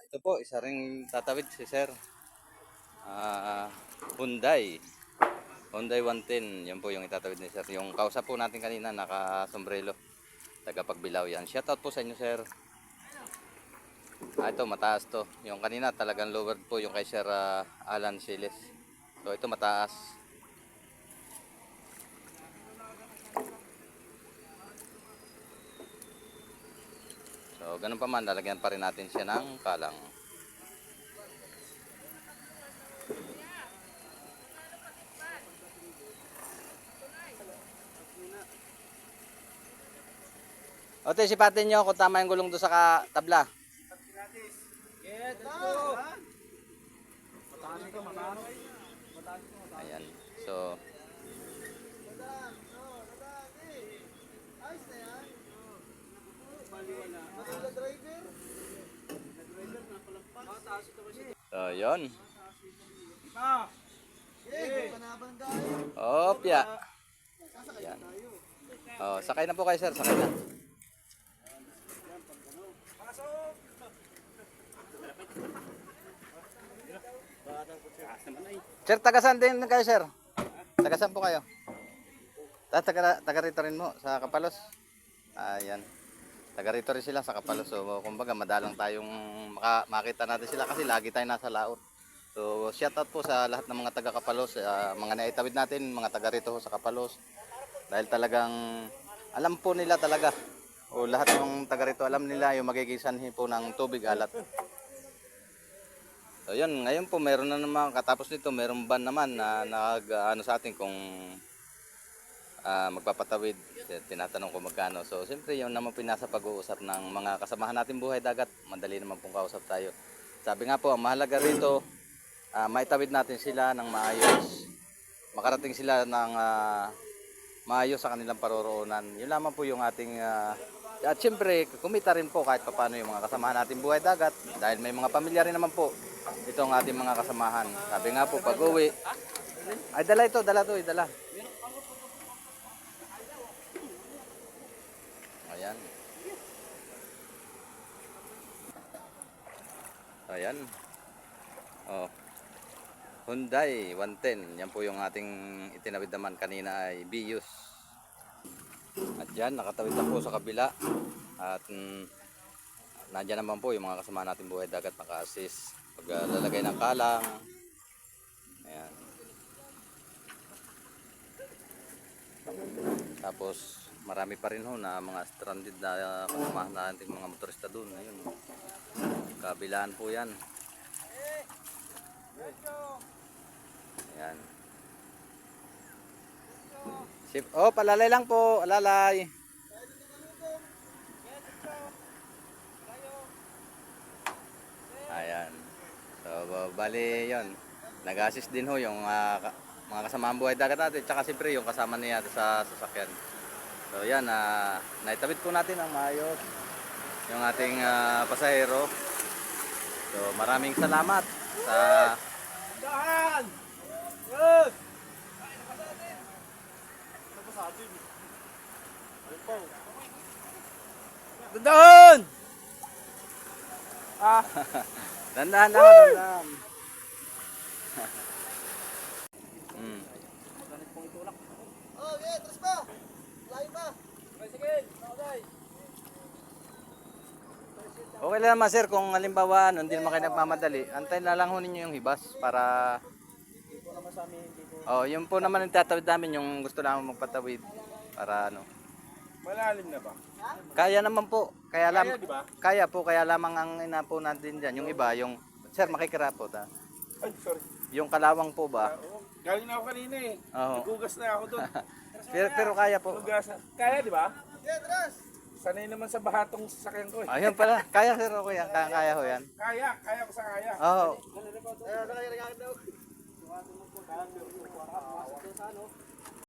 Ito po, isa ring tatawid si Sir. Ah, Hyundai. Hyundai 110. Yan po yung itatawid ni Sir. Yung kausap po natin kanina, naka-sombrero. Tagapagbilaw yan. Shoutout po sa inyo, Sir. Ito, mataas to. Yung kanina, talagang lowered po yung kay Sir Alan Siles. So, ito mataas. So, ganun pa man, lalagyan pa rin natin siya ng kalang. Ote, sipatin nyo kung tama yung gulong doon sa tabla. Ayan. So, yun. Opya. Ayan. Oh, sakay na po kayo, sir. Sakay na. Sir, tagasan din kayo, sir. Tagasan po kayo. Taga rito rin mo sa Kapalos. Ayan. Taga rito rin sila sa Kapalos. So, kumbaga, madalang tayong makita natin sila kasi lagi tayo nasa laot. So, shoutout po sa lahat ng mga taga Kapalos, mga naitawid natin, mga taga rito sa Kapalos. Dahil talagang alam po nila talaga, o lahat ng taga rito alam nila yung magiging sanhi po ng tubig alat. So yun, ngayon po meron na naman, katapos nito meron ban naman na nag-ano sa atin kung magpapatawid. Tinatanong ko magkano. So siyempre yun naman pinasa pag-uusap ng mga kasamahan natin buhay dagat. Madali naman pong kausap tayo. Sabi nga po, ang mahalaga rito, maitawid natin sila ng maayos. Makarating sila ng maayos sa kanilang paroroonan. Yun lamang po yung ating at siyempre kumita rin po kahit paano yung mga kasamahan natin buhay dagat dahil may mga pamilya rin naman po itong ating mga kasamahan. Sabi nga po pag uwi ay dala dala. Ayan. Ayan. Oh. Hyundai 110. Yan po yung ating itinawid naman kanina ay Vios. At dyan, nakatawid na po sa kabila. At nandyan naman po yung mga kasama natin buhay dagat naka-assist. Paglalagay ng kalang. Ayan. Tapos marami pa rin ho na mga stranded na kasama natin mga motorista doon. Ayun. Kabilaan po yan. Ayan. Oh, palalay lang po, alalay. Ayan. So, bali yon. Nag-assist din ho yung mga kasamaang buhay dagat natin. Tsaka siyempre yung kasama niya sa sasakyan. So, yan. Naitawid po natin ang maayos yung ating pasahero. So, maraming salamat sa... Dahan! Good! Doon! Dandahan lang, dandahan. Oh, okay, terus pa. Layo pa. Sige, okay. Okay lang naman sir kung halimbawa hindi naman kayo nagmamadali, antayin na lang ho ninyo yung hibas para yun po naman yung tatawid namin yung gusto namin magpatawid para ano. Malalim na ba? Kaya naman po. Kaya diba? Kaya po kaya lamang ang inapo natin diyan yung iba yung sir makikirapot ha. Ay, sorry. Yung kalawang po ba? Galing na ako kanina eh. Oo. Nagugas na ako doon. pero kaya po. Kaya di ba? Yeah, tras. Sanay naman sa bahatong sasakyan ko eh. Ayun pala. Kaya sir okay yan. Kaya ho yan. Kaya ko sa kaya. Oo. Kaya daw.